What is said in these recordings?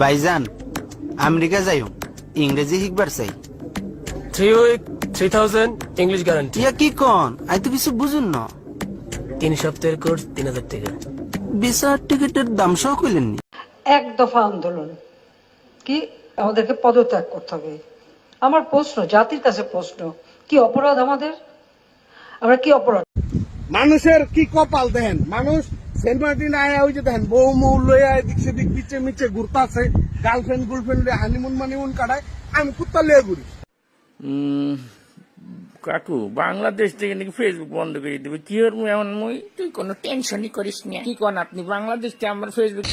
ভাইজান আমেরিকা যাইও ইংরেজি শিখবার চাই 3 week 3000 ইংলিশ গ্যারান্টি ইয়া কি কন আই তো কিছু বুঝুন না 3 সপ্তাহের কোর্স 3000 টাকা ভিসা টিকিটের দাম সহ কইলেননি এক দফা আন্দোলন কি আমাদেরকে পদত্যাগ করতে হবে। আমার প্রশ্ন, জাতির কাছে প্রশ্ন, কি অপরাধ আমাদের? আমরা কি অপরাধ? মানুষের কি কপাল দেখেন, মানুষ সেন্ট মার্টিন আয়া ওই যে দেখেন বউ মৌ লইয়া এদিক সেদিক বিচে মিচে ঘুরতাছে, গার্লফ্রেন্ড হানিমুন মানিমুন কাটায়, আমি কুত্তা লইয়া ঘুরি। কাকু বাংলাদেশ থেকে নাকি ফেসবুক বন্ধ করে দেবে, কি ওর এমন মই? তুই কোনো টেনশনই করিস না। কি কোন আপনি বাংলাদেশ থেকে আমার ফেসবুক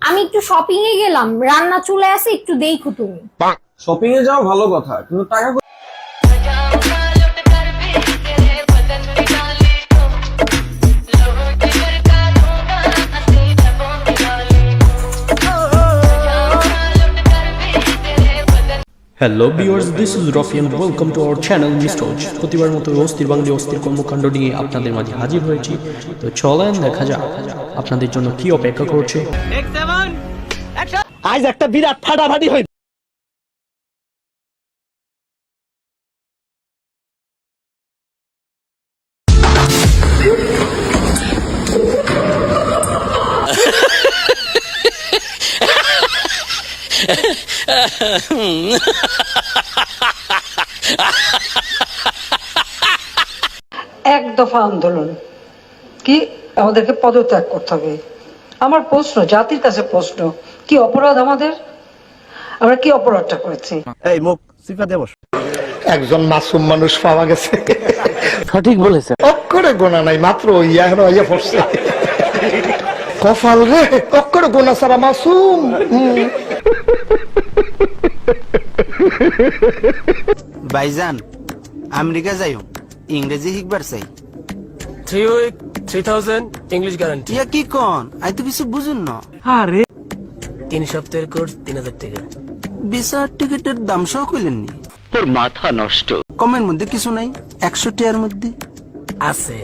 আমি একটু শপিং এ গেলাম, রান্না চলে আসে, একটু দেখো তুমি। শপিং এ যাও ভালো কথা, কিন্তু টাকা hello viewers, this is Rafi and welcome to our channel মিস্টজ। প্রতিবার মতো অস্থির বাঙালি অস্থির কর্মকাণ্ড নিয়ে আপনাদের মাঝে হাজির হয়েছি। তো চলেন দেখা যাক আপনাদের জন্য কি অপেক্ষা করছে। আজ একটা বিরাট ফাটাফাটি হইবে। এক দফা আন্দোলন কি আমাদেরকে পদত্যাগ করতে হবে। আমার প্রশ্ন, জাতির কাছে প্রশ্ন, কি অপরাধ আমাদের? আমরা কি অপরাধটা করেছি? এই মুখ সিফা দেবস, একজন মাসুম মানুষ পাওয়া গেছে। সঠিক বলেছে, অক্ষরে গোনা নাই, মাত্র ইয়া পড়ছে। কপাল রে, অক্ষরে গোনা সারা মাসুম। ভাইজান আমেরিকা যাইও ইংরেজি শিখবার চাই 3 week 3000 ইংলিশ গ্যারান্টি ইয়া কি কন আই তো কিছু বুঝুন না 3 সপ্তাহের কোর্স 3000 টাকা ভিসা টিকিটের দাম সহ কইলেননি। তোর মাথা নষ্ট। কমের মধ্যে কিছু নাই, 100 টাকার মধ্যে আছে।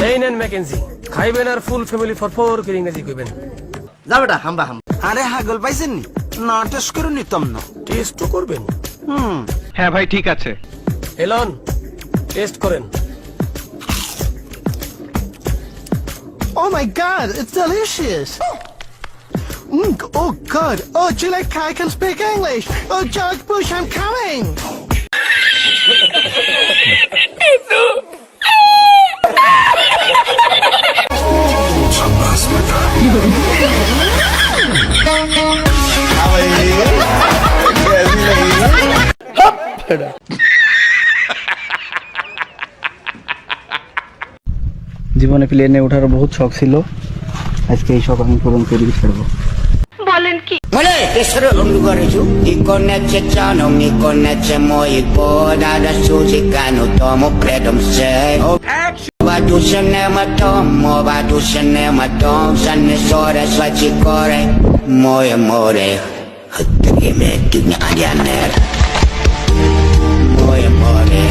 এই নেন ম্যাকেনজি, খাইবেন আর ফুল ফ্যামিলি ফর করে ইংরেজি কইবেন। যাবেটা হাম্বা হাম। আরে হাগল পাইছেন নি? না টেস্ট করে নিতাম না। টেস্ট করবেন? হ্যাঁ ভাই ঠিক আছে। এলন টেস্ট করেন। Oh my God, it's delicious. Oh God. Oh, do you like I can speak English? Oh, George Bush, I'm coming. জীবনে প্লেনে ওঠার বহুত শখ ছিল, আজকে এই শখ আমি পূরণ করে ফেলবো। বলেন কি? Mole, tesoro lundugareju, ikonece chano, ikonece moi boda da suji kanu tomo predom se. Batu senema tom, sanne sore swachi kore, moye more, hatrime dunya adianer. Moye more,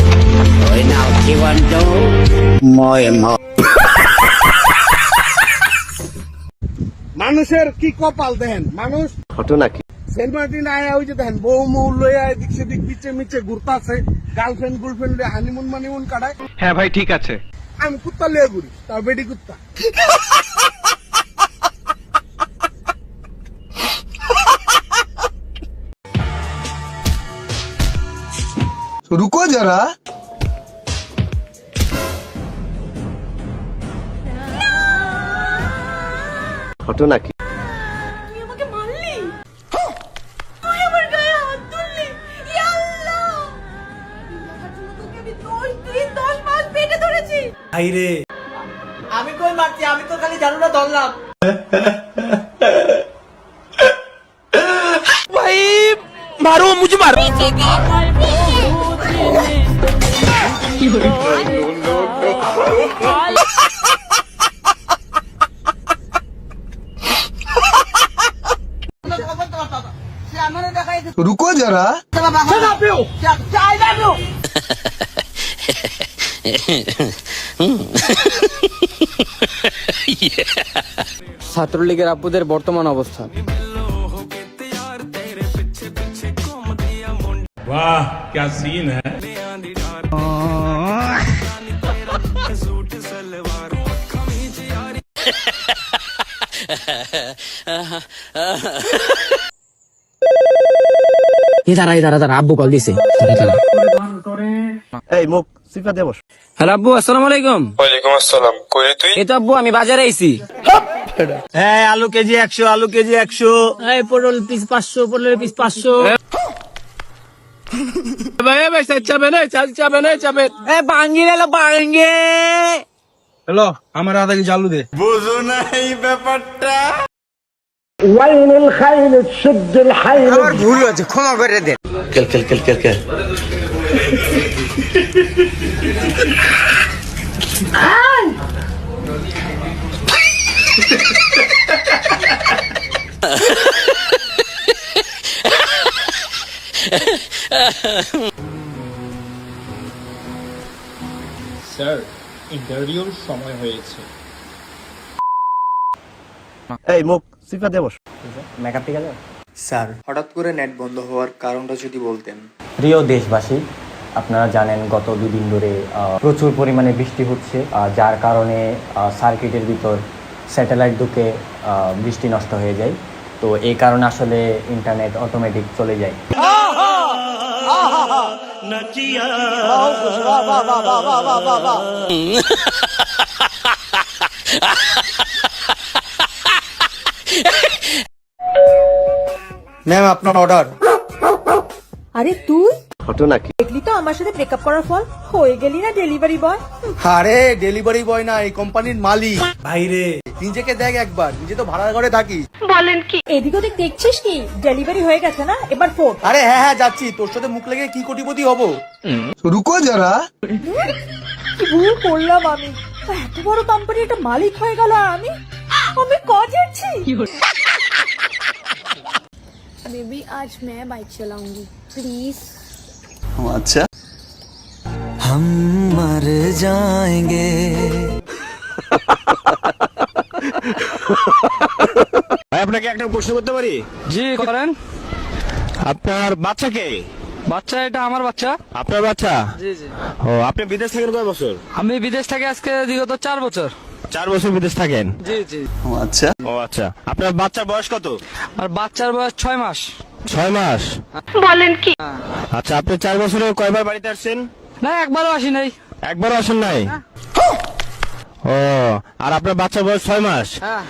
oi now kiwando, moye more. মানুষের কি কপাল দেখেন, মানুষ ঘটনা কি? Saint Martin আয়া ওই যে দেখেন বউ মৌ লইয়া এদিক সেদিক বিচে মিচে ঘুরতাছে, গার্লফ্রেন্ড হানিমুন মানিমুন কাটায়। হ্যাঁ ভাই ঠিক আছে। আমি কুত্তা লইয়া ঘুরি, তাও বেডি কুত্তা। রুকো যারা, ঘটনা কি? তুই আমাকে মারলি? তুই আমার গায়ে হাত তুললি? ইয়া আল্লাহ! মারার জন্য তোকে আমি 10 দিন 10 মাস পেটে ধরেছি। আইরে আমি কই মারছি? আমি তো খালি জানুটা ধরলাম। ভাই মারো, মুঝে মারো। रुको जरा ছাত্রলীগের আপুদের বর্তমান অবস্থা। वाह क्या सीन है। দাঁড়া আব্বু কল দিছে। এই মুখ সিফা দে বস। হ্যালো আব্বু, আসসালামু আলাইকুম। ওয়ালাইকুম আসসালাম। কই তুই? এই তো আব্বু আমি বাজারে আইছি। হ্যাঁ আলু কেজি 100, আলু কেজি 100। এই পটল পিস 500, পটলের পিস 500। ভাই চাবেন চাবেন চাবেন। এ বাঙ্গি এলো বাঙ্গি। হ্যালো, আমার আধা কেজি আলু দে। বুঝো না এই ব্যাপারটা। আমার ভুল হয়েছে, ক্ষমা করে দেন। কেল স্যার, ইন্টারভিউর সময় হয়েছে। এই মুখ সিফা দে বস। মেকআপ ঠিক আছে স্যার, হঠাৎ করে নেট বন্ধ হওয়ার কারণটা যদি বলতেন। প্রিয় দেশবাসী, আপনারা জানেন গত দুদিন ধরে প্রচুর পরিমাণে বৃষ্টি হচ্ছে, যার কারণে সার্কিটের ভিতর স্যাটেলাইট ঢুকে বৃষ্টি নষ্ট হয়ে যায়। তো এই কারণে আসলে ইন্টারনেট অটোমেটিক চলে যায়। ম্যাম, আপনার অর্ডার। আরে তুই ঘটনা কি? দেখলি তো আমার সাথে ব্রেকআপ করার ফল, হয়ে গেলি না ডেলিভারি বয়। আরে ডেলিভারি বয় না, এই কোম্পানির মালিক। ভাইরে নিজেকে দেখ একবার, নিজে তো ভাড়া ঘরে থাকিস। বলেন কি? এদিক ওদিক দেখছিস কি? ডেলিভারি হয়ে গেছে না, এবার ফোন। আরে হ্যাঁ যাচ্ছি, তোর সাথে মুখ লেগে কি কোটিপতি হবো। रुको जरा কি ভুল করলাম আমি? এত বড় কোম্পানির একটা মালিক হয়ে গেল আর আমি ক যাচ্ছি। बेबी आज मैं बाइक चलाऊंगी प्लीज। আচ্ছা हम मर जाएंगे। ভাই আপনাকে একটা প্রশ্ন করতে পারি? জি করেন। আপনার বাচ্চা কে? বাচ্চা এটা আমার বাচ্চা। আপনার বাচ্চা? জি জি। ও, আপনি বিদেশ থাকেন কয় বছর? আমি বিদেশ থেকে আজকে বিগত 4 বছর। 4 বছর বিদেশ থাকেন? জি জি। আচ্ছা। ও আচ্ছা, আপনার বাচ্চার বয়স কত? আর বাচ্চার বয়স 6 মাস। 6 মাস? বলেন কি? আচ্ছা, আপনি 4 বছরে কয়বার বাড়িতে আসছেন? না একবারও আসি নাই। একবারও আসেন নাই? ও, আর আপনার বাচ্চার বয়স 6 মাস? হ্যাঁ।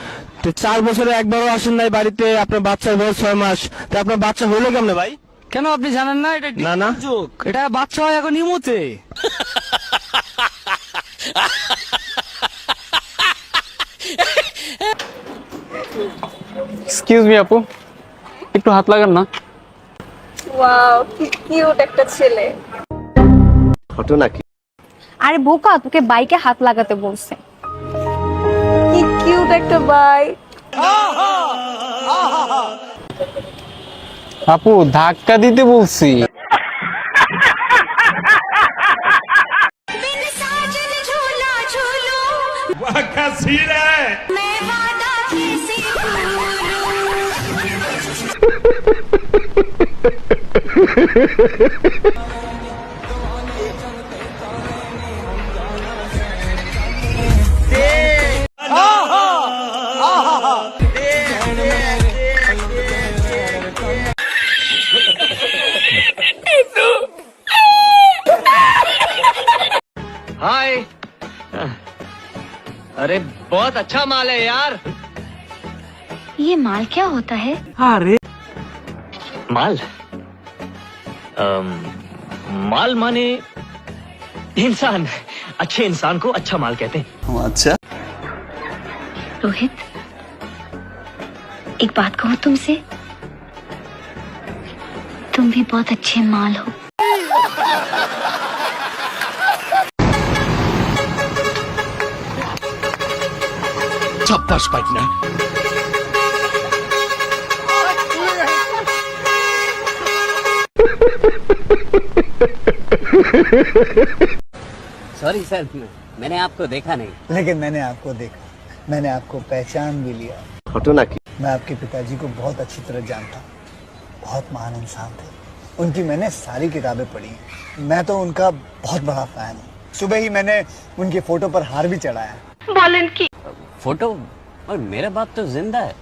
তো 4 বছরে একবারও আসেন নাই বাড়িতে, আপনার বাচ্চার বয়স 6 মাস, তো আপনার বাচ্চা হলো কেমনে ভাই? কেন আপনি জানেন না? এটা না, না। যুগ, এটা বাচ্চা হয় এখন ইমুতে। এক্সকিউজ মি আপু, একটু হাত লাগান না। ওয়াও কি কিউট একটা ছেলে। ঘটনা কি? আরে বোকা, তোকে বাইকে হাত লাগাতে বলছে। কি কিউট একটা বাইক। আপু ধাক্কা দিতে বলছি। वाह क्या सीन है। हाय। अरे बहुत अच्छा माल है यार। ये माल क्या होता है? अरे माल माल माने इंसान। अच्छे इंसान को अच्छा माल कहते हैं। আচ্ছা। रोहित, एक बात कहूँ तुमसे, तुम भी बहुत अच्छे माल हो। ছাপ্পাস পাইক না। सॉरी सर, मैंने आपको देखा नहीं। लेकिन मैंने आपको देखा, मैंने आपको पहचान भी लिया। ঘটনা কি? मैं आपके पिताजी को बहुत अच्छी तरह जानता हूँ, बहुत महान इंसान थे। उनकी मैंने सारी किताबें पढ़ी हैं। मैं तो उनका बहुत बड़ा फैन हूँ। सुबह ही मैंने उनकी फोटो पर हार भी चढ़ाया। फोटो? और मेरा बाप तो जिंदा है।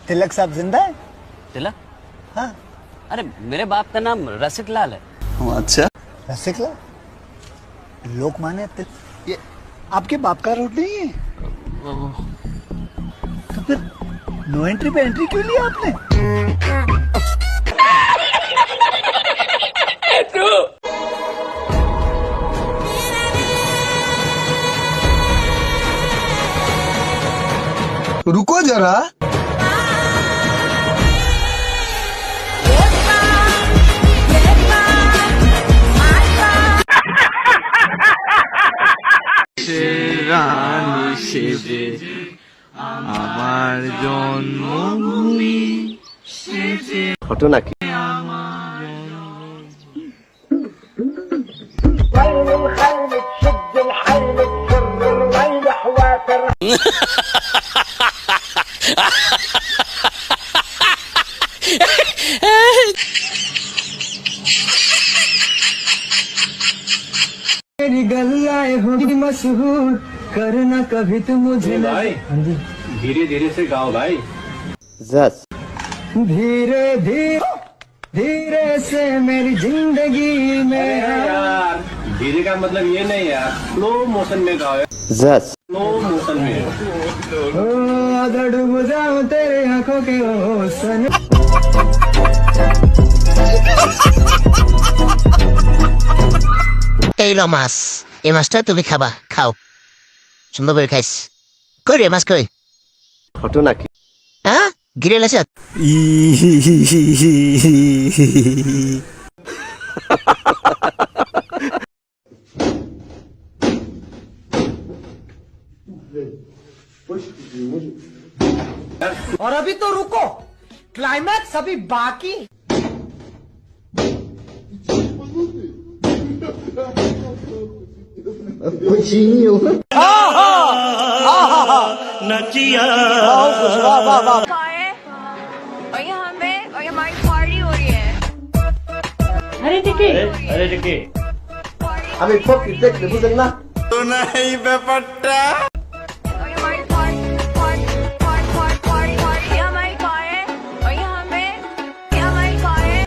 तिलक साहब जिंदा है? तिलक? हाँ। अरे मेरे बाप का नाम रसिक लाल है। अच्छा, रसिक लाल, लोकमान्य तिलक, ये आपके बाप का रोड नहीं है? तो फिर नो एंट्री पे एंट्री क्यों लिया आपने? रुको जरा, ঘটনা কি? मेरी गल्लाए होगी मशहूर, करना कभी तुम मुझे भाई। ধীরে ধীরে সে গাও ভাই। धीरे धीरे धीरे से मेरी जिंदगी में यार धीरे का मतलब ये नहीं यार, स्लो मोशन में गाओ। स्लो मोशन में। डूब जाऊं तेरे आंखों के ओसन। এই লো মাছ, এই মাছটা তুমি খাবা, খাও, সুন্দর করে খাইস। কই রে মাছ কই? ঘটনা কি? হ্যাঁ, গিরে লেছে। और अभी तो रुको, क्लाइमैक्स अभी बाकी। और यहाँ पे और हमारी पार्टी हो रही है। अरे टिके আমি ফকির দেখলে বুঝেন না এই ব্যাপারটা। और हमारी पार्टी ये हमारी कार है और यहाँ पे ये हमारी कार है।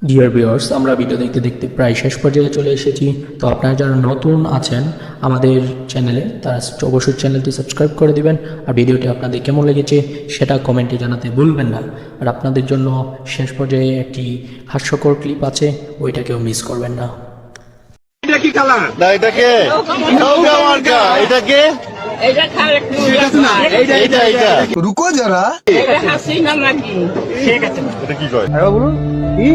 ডিয়ার ভিউয়ার্স, আমরা ভিডিও দেখতে দেখতে প্রায় শেষ পর্যায়ে চলে এসেছি। তো আপনারা যারা নতুন আছেন আমাদের চ্যানেলে, তারা অবশ্যই চ্যানেলটি সাবস্ক্রাইব করে দিবেন। আর ভিডিওটি আপনাদের কেমন লেগেছে সেটা কমেন্টে জানাতে ভুলবেন না। আর আপনাদের জন্য শেষ পর্যায়ে একটি হাস্যকর ক্লিপ আছে, ওইটাকেও মিস করবেন না। এটা কি কালার? না এটাকে এটাকে রুকো যারা, এটা কি কয়? বলুন কি?